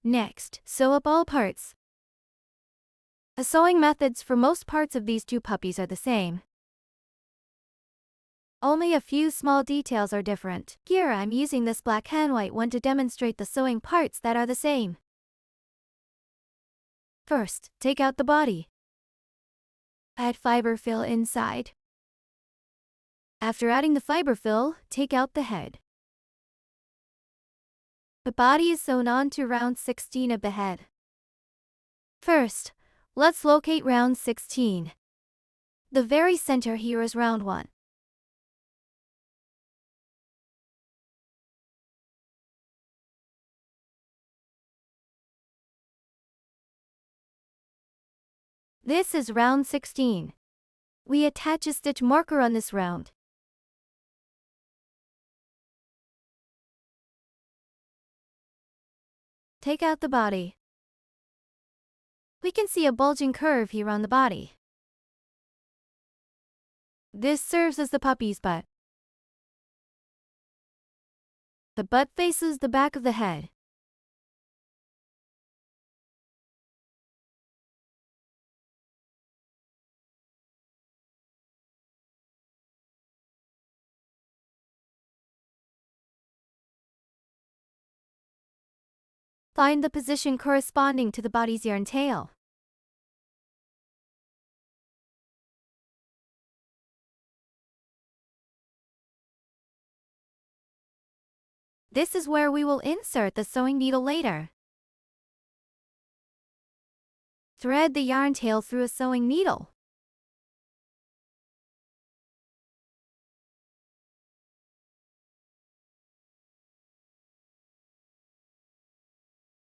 Next, sew up all parts. The sewing methods for most parts of these two puppies are the same. Only a few small details are different. Here I'm using this black and white one to demonstrate the sewing parts that are the same. First, take out the body. Add fiber fill inside. After adding the fiber fill, take out the head. The body is sewn on to round 16 of the head. First, let's locate round 16. The very center here is round 1. This is round 16. We attach a stitch marker on this round. Take out the body. We can see a bulging curve here on the body. This serves as the puppy's butt. The butt faces the back of the head. Find the position corresponding to the body's yarn tail. This is where we will insert the sewing needle later. Thread the yarn tail through a sewing needle.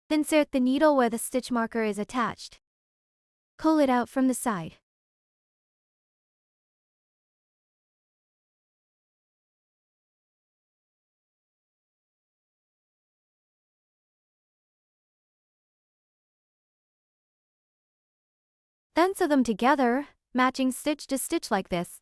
Insert the needle where the stitch marker is attached. Pull it out from the side. Then sew them together, matching stitch to stitch like this.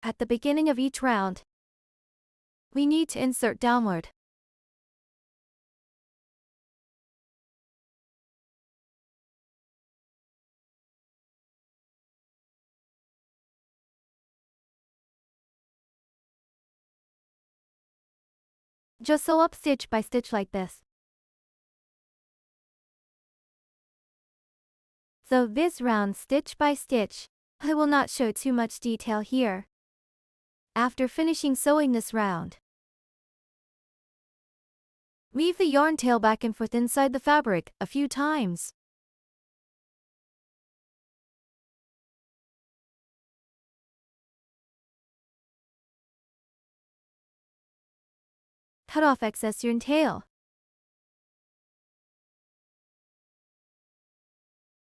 At the beginning of each round, we need to insert downward. Just sew up stitch by stitch like this. Sew this round stitch by stitch. I will not show too much detail here. After finishing sewing this round, weave the yarn tail back and forth inside the fabric a few times. Cut off excess yarn tail.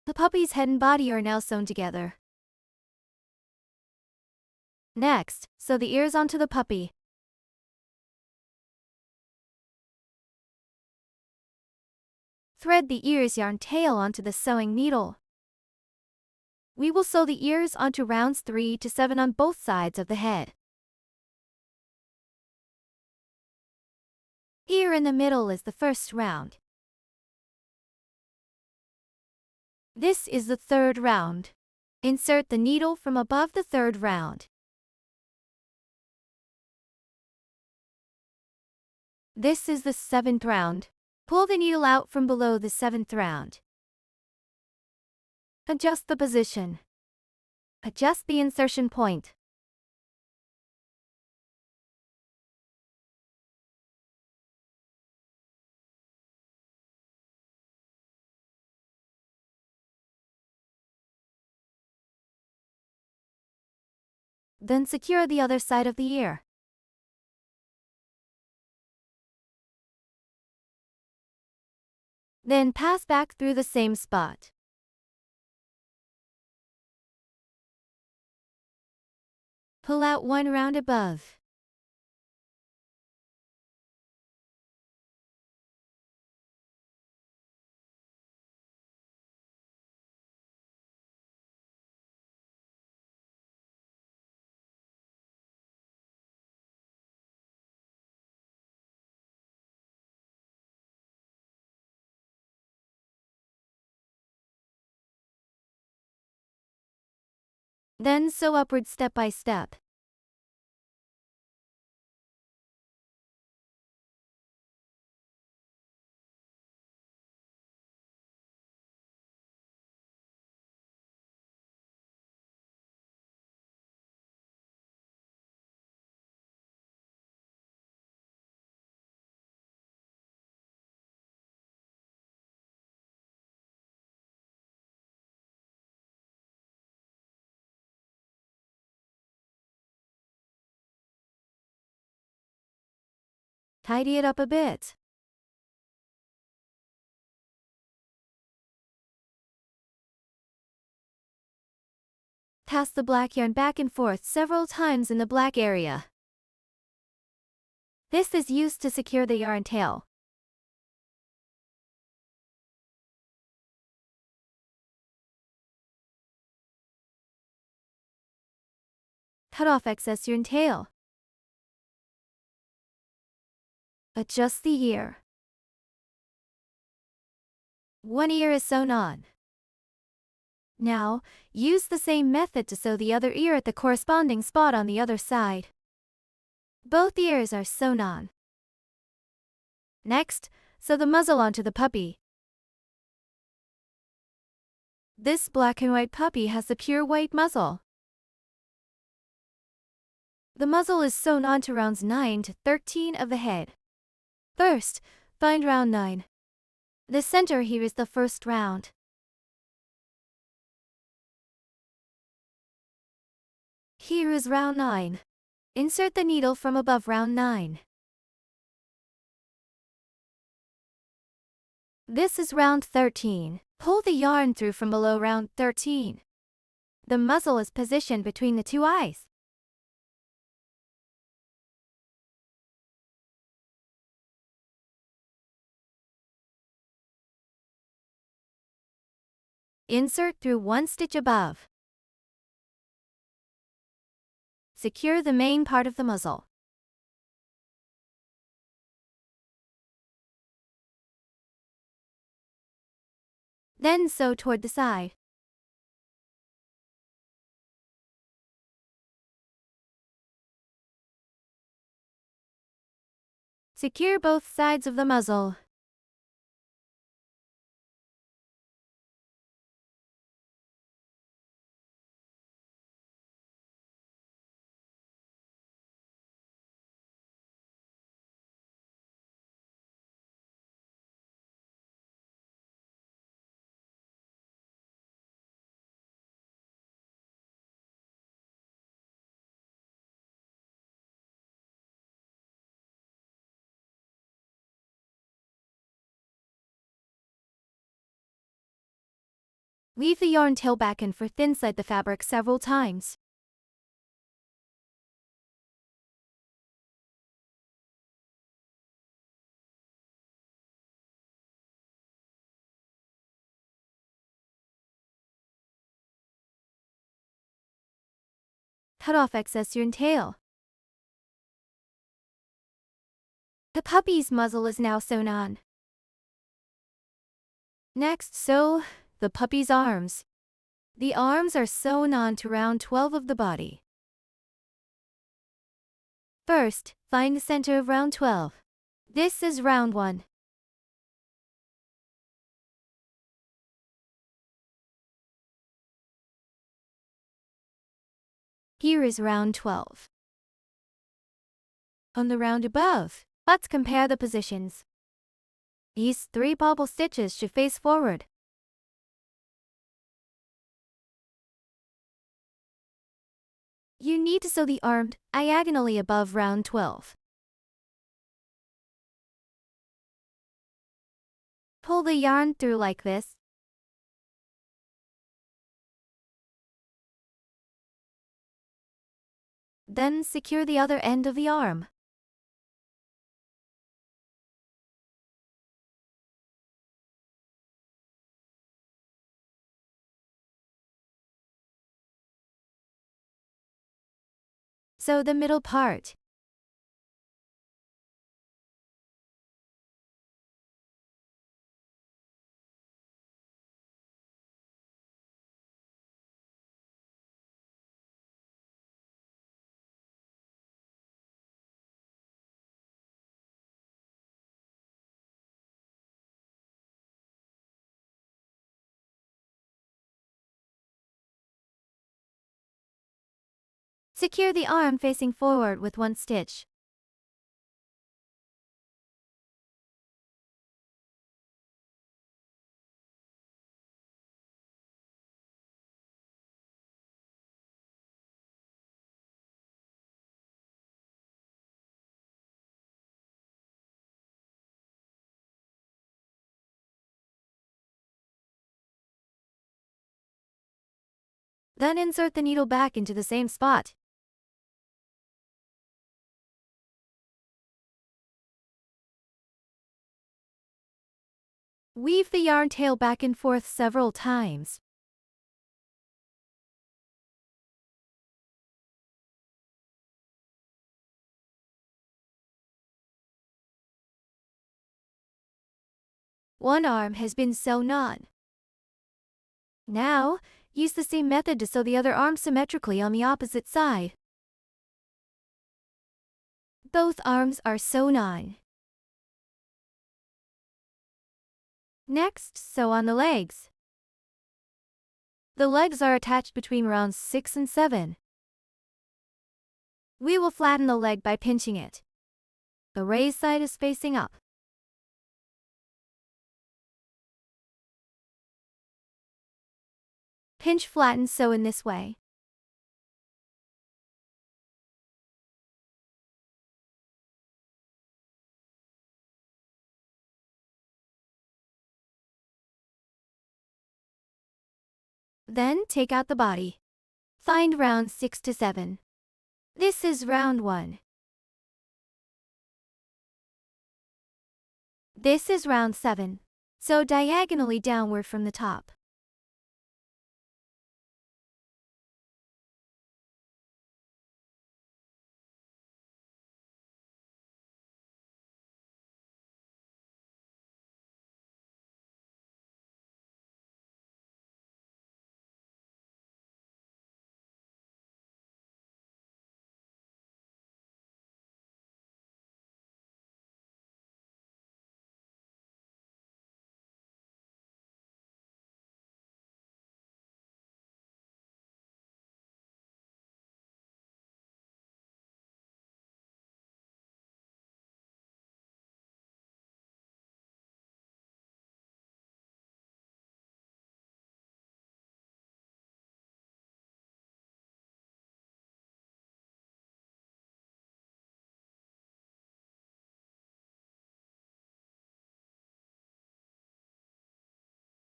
The puppy's head and body are now sewn together. Next, sew the ears onto the puppy. Thread the ears yarn tail onto the sewing needle. We will sew the ears onto rounds 3 to 7 on both sides of the head. Here in the middle is the first round. This is the third round. Insert the needle from above the third round. This is the 7th round. Pull the needle out from below the 7th round. Adjust the position. Adjust the insertion point. Then secure the other side of the ear. Then pass back through the same spot. Pull out one round above. Then sew upward step by step. Tidy it up a bit. Pass the black yarn back and forth several times in the black area. This is used to secure the yarn tail. Cut off excess yarn tail. Adjust the ear. One ear is sewn on. Now, use the same method to sew the other ear at the corresponding spot on the other side. Both ears are sewn on. Next, sew the muzzle onto the puppy. This black and white puppy has a pure white muzzle. The muzzle is sewn onto rounds 9 to 13 of the head. First, find round 9. The center here is the first round. Here is round 9. Insert the needle from above round 9. This is round 13. Pull the yarn through from below round 13. The muzzle is positioned between the two eyes. Insert through one stitch above. Secure the main part of the muzzle. Then sew toward the side. Secure both sides of the muzzle. Weave the yarn tail back and forth inside the fabric several times. Cut off excess yarn tail. The puppy's muzzle is now sewn on. Next, sew the puppy's arms. The arms are sewn on to round 12 of the body. First, find the center of round 12. This is round 1. Here is round 12. On the round above, let's compare the positions. These 3 bobble stitches should face forward. You need to sew the arm diagonally above round 12. Pull the yarn through like this. Then secure the other end of the arm. Sew the middle part. Secure the arm facing forward with one stitch. Then insert the needle back into the same spot. Weave the yarn tail back and forth several times. One arm has been sewn on. Now, use the same method to sew the other arm symmetrically on the opposite side. Both arms are sewn on. Next, sew on the legs. The legs are attached between rounds 6 and 7. We will flatten the leg by pinching it. The raised side is facing up. Pinch, flatten, sew in this way. Then take out the body. Find rounds 6 to 7. This is round 1. This is round 7. Sew diagonally downward from the top.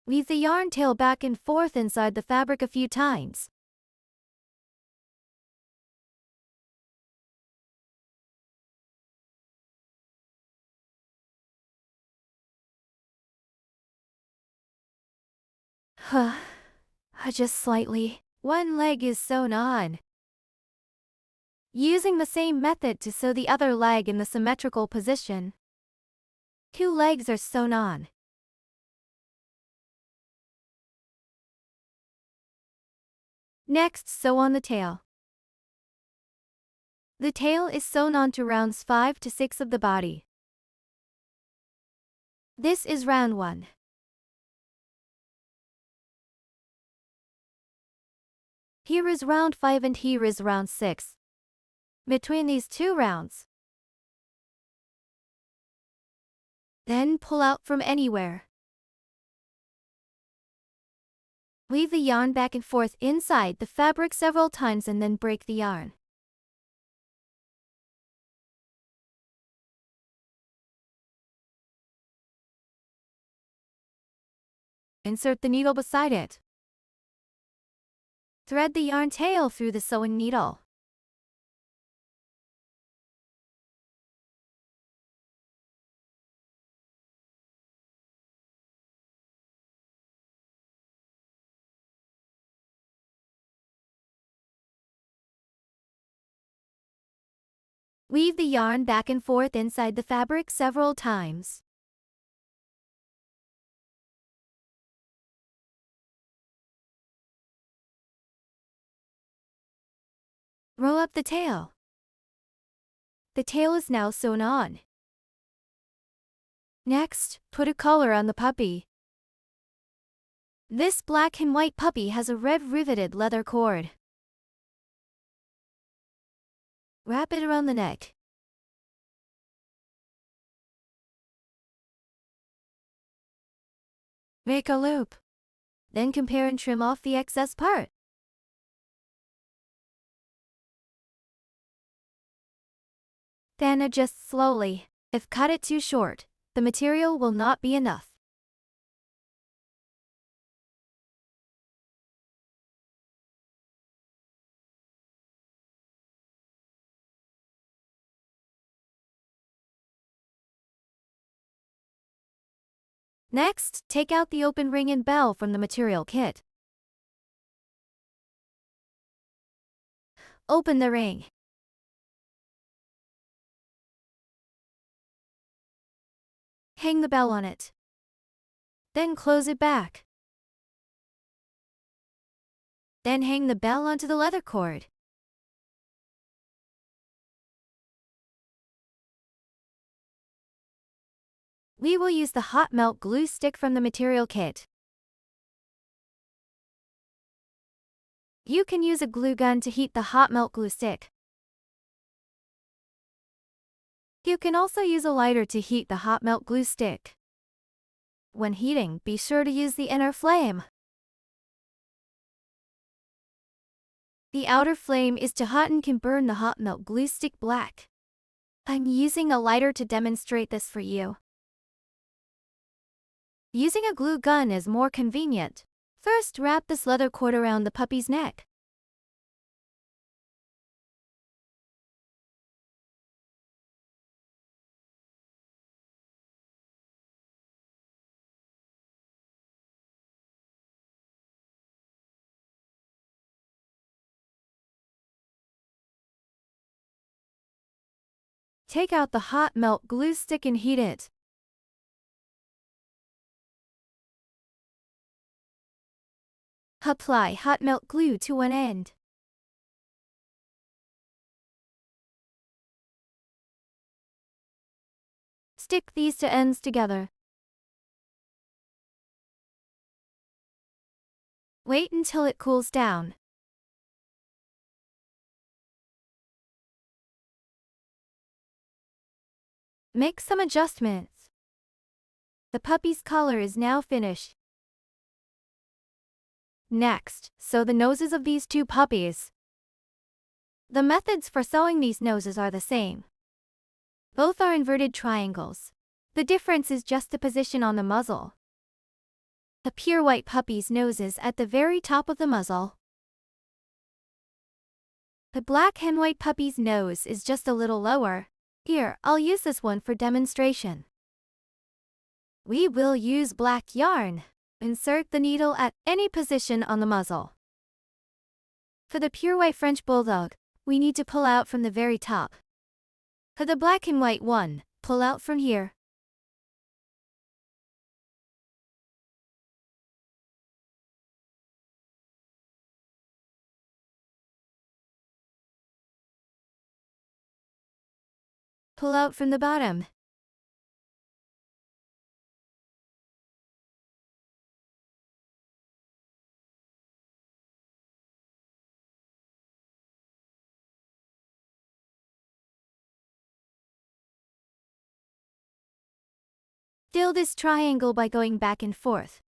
Weave the yarn tail back and forth inside the fabric a few times. Just slightly. One leg is sewn on. Using the same method to sew the other leg in the symmetrical position. 2 legs are sewn on. Next, sew on the tail. The tail is sewn onto rounds 5 to 6 of the body. This is round 1. Here is round 5 and here is round 6. Between these 2 rounds. Then pull out from anywhere. Weave the yarn back and forth inside the fabric several times and then break the yarn. Insert the needle beside it. Thread the yarn tail through the sewing needle. Weave the yarn back and forth inside the fabric several times. Roll up the tail. The tail is now sewn on. Next, put a collar on the puppy. This black and white puppy has a red riveted leather cord. Wrap it around the neck. Make a loop. Then compare and trim off the excess part. Then adjust slowly. If cut it too short, the material will not be enough. Next, take out the open ring and bell from the material kit. Open the ring. Hang the bell on it. Then close it back. Then hang the bell onto the leather cord. We will use the hot melt glue stick from the material kit. You can use a glue gun to heat the hot melt glue stick. You can also use a lighter to heat the hot melt glue stick. When heating, be sure to use the inner flame. The outer flame is too hot and can burn the hot melt glue stick black. I'm using a lighter to demonstrate this for you. Using a glue gun is more convenient. First, wrap this leather cord around the puppy's neck. Take out the hot melt glue stick and heat it. Apply hot melt glue to one end. Stick these two ends together. Wait until it cools down. Make some adjustments. The puppy's collar is now finished. Next, sew the noses of these two puppies. The methods for sewing these noses are the same. Both are inverted triangles. The difference is just the position on the muzzle. The pure white puppy's nose is at the very top of the muzzle. The black and white puppy's nose is just a little lower. Here, I'll use this one for demonstration. We will use black yarn. Insert the needle at any position on the muzzle. For the pure white French Bulldog, we need to pull out from the very top. For the black and white one, pull out from here. Pull out from the bottom. Fill this triangle by going back and forth.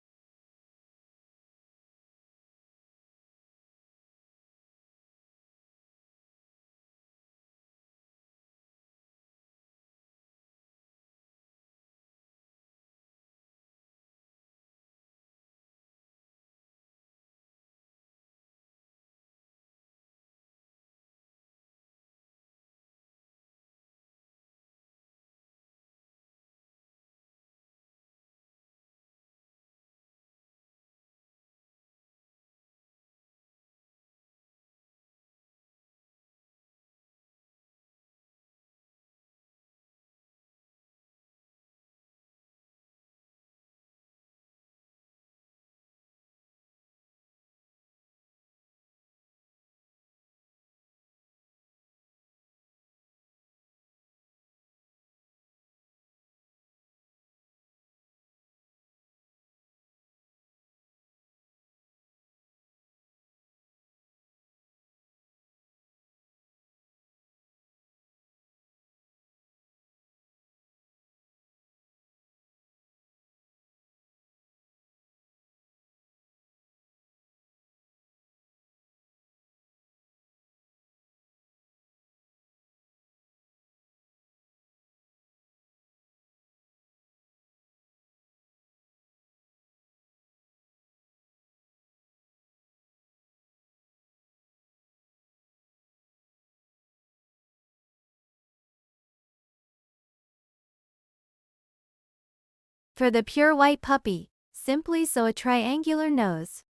For the pure white puppy, simply sew a triangular nose.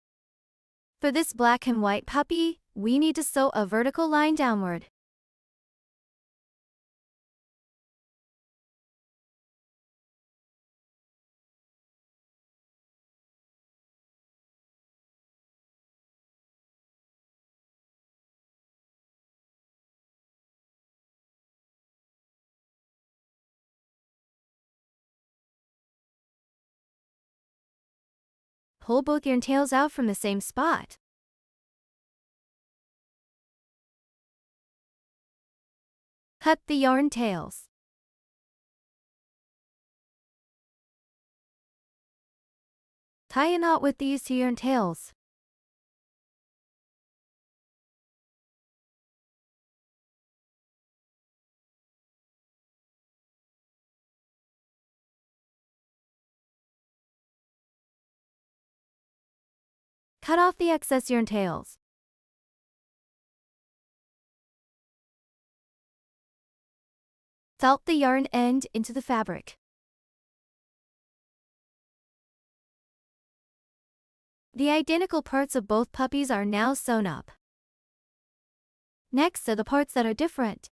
For this black and white puppy, we need to sew a vertical line downward. Pull both yarn tails out from the same spot. Cut the yarn tails. Tie a knot with these two yarn tails. Cut off the excess yarn tails. Felt the yarn end into the fabric. The identical parts of both puppies are now sewn up. Next are the parts that are different.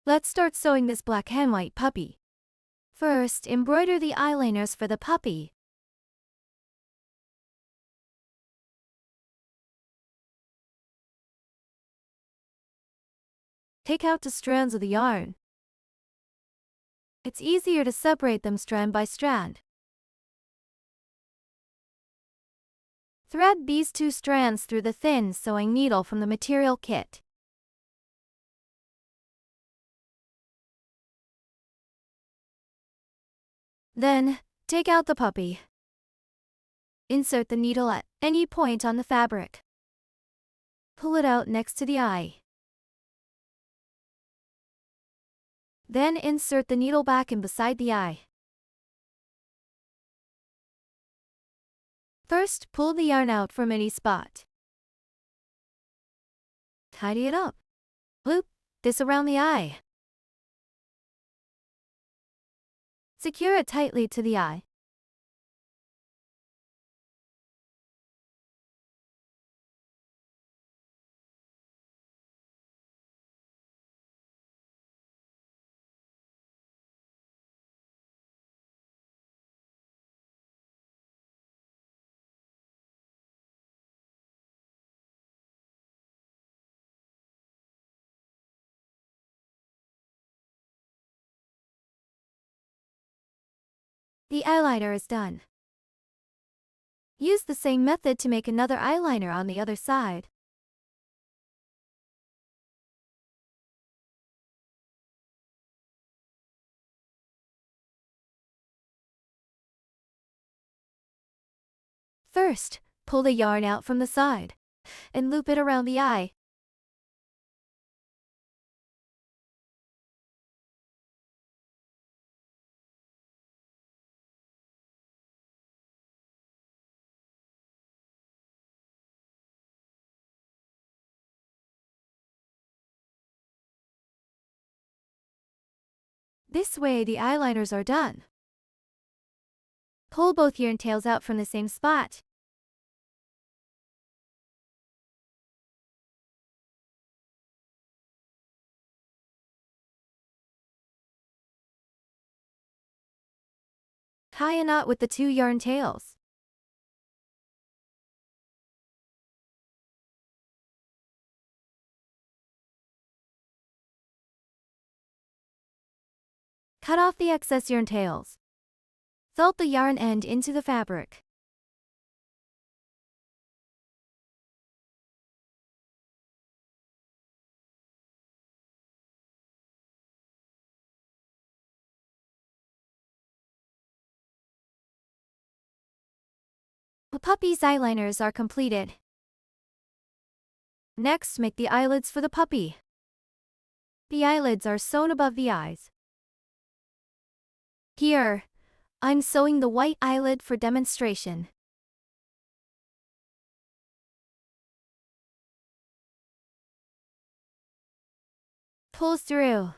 Let's start sewing this black and white puppy. First, embroider the eyeliners for the puppy. Take out the strands of the yarn. It's easier to separate them strand by strand. Thread these two strands through the thin sewing needle from the material kit. Then, take out the puppy. Insert the needle at any point on the fabric. Pull it out next to the eye. Then insert the needle back in beside the eye. First, pull the yarn out from any spot. Tidy it up. Loop this around the eye. Secure it tightly to the eye. The eyeliner is done. Use the same method to make another eyeliner on the other side. First, pull the yarn out from the side and loop it around the eye. This way the eyeliners are done. Pull both yarn tails out from the same spot. Tie a knot with the two yarn tails. Cut off the excess yarn tails. Felt the yarn end into the fabric. The puppy's eyeliners are completed. Next, make the eyelids for the puppy. The eyelids are sewn above the eyes. Here, I'm sewing the white eyelid for demonstration. Pulls through.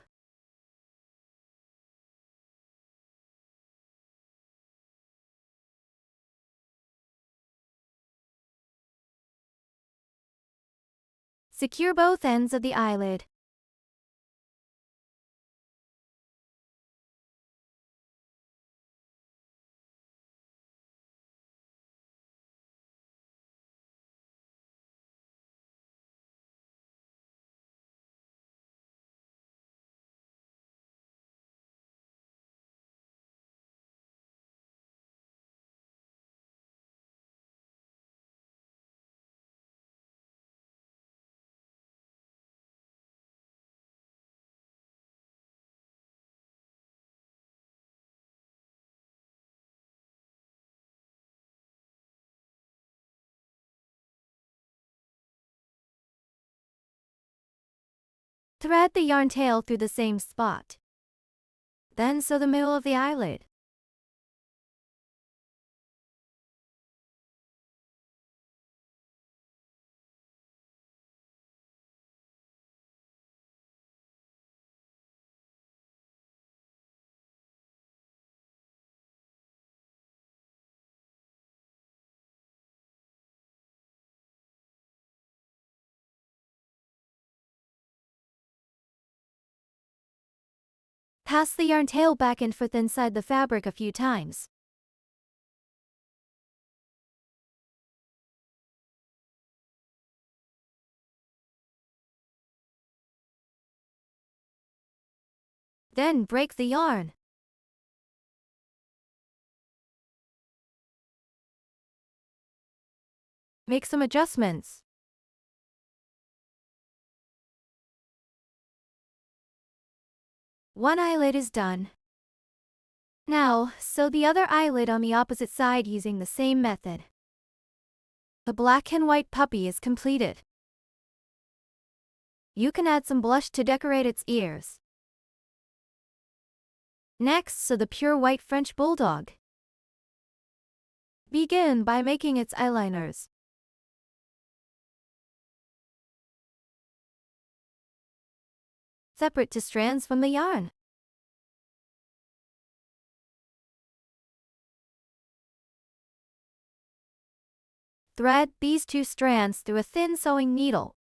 Secure both ends of the eyelid. Thread the yarn tail through the same spot. Then sew the middle of the eyelid. Pass the yarn tail back and forth inside the fabric a few times. Then break the yarn. Make some adjustments. One eyelid is done. Now, sew the other eyelid on the opposite side using the same method. The black and white puppy is completed. You can add some blush to decorate its ears. Next, sew the pure white French Bulldog. Begin by making its eyeliners. Separate two strands from the yarn. Thread these two strands through a thin sewing needle.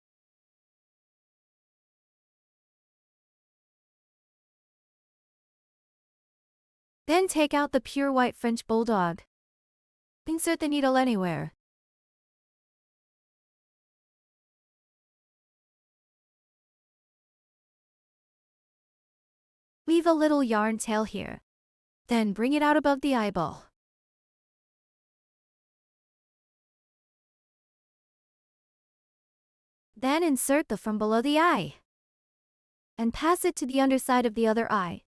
Then take out the pure white French Bulldog. Insert the needle anywhere. Leave a little yarn tail here. Then bring it out above the eyeball. Then insert the from below the eye. And pass it to the underside of the other eye.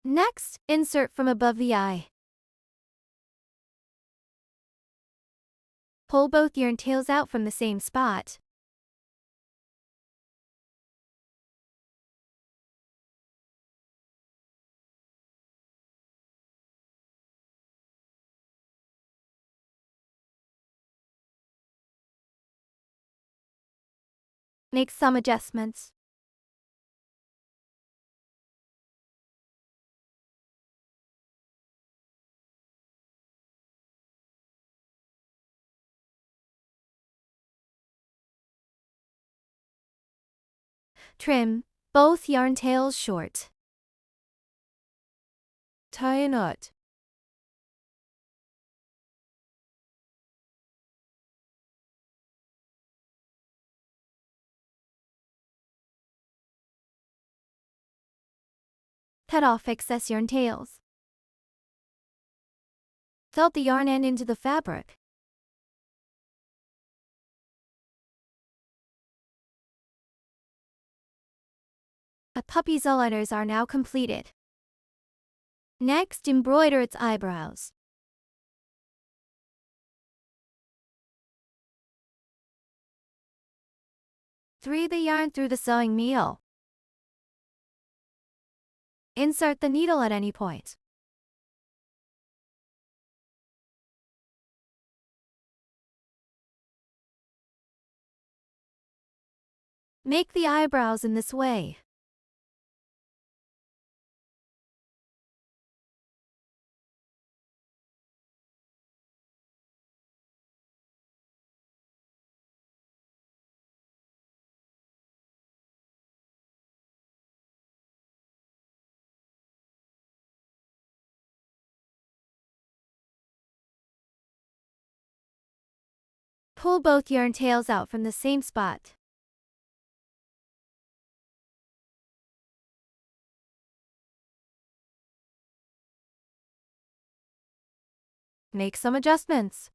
Next, insert from above the eye. Pull both yarn tails out from the same spot. Make some adjustments. Trim both yarn tails short. Tie a knot. Cut off excess yarn tails. Felt the yarn end into the fabric. A puppy's eyeliners are now completed. Next, embroider its eyebrows. Thread the yarn through the sewing needle. Insert the needle at any point. Make the eyebrows in this way. Pull both yarn tails out from the same spot. Make some adjustments.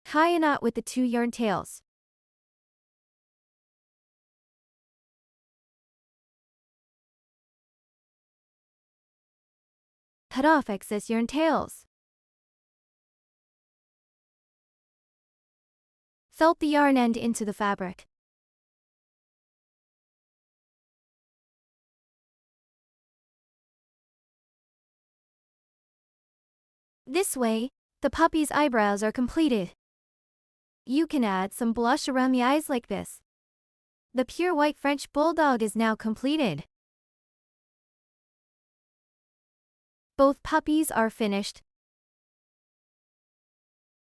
Tie a knot with the 2 yarn tails. Cut off excess yarn tails. Felt the yarn end into the fabric. This way, the puppy's eyebrows are completed. You can add some blush around the eyes like this. The pure white French Bulldog is now completed. Both puppies are finished.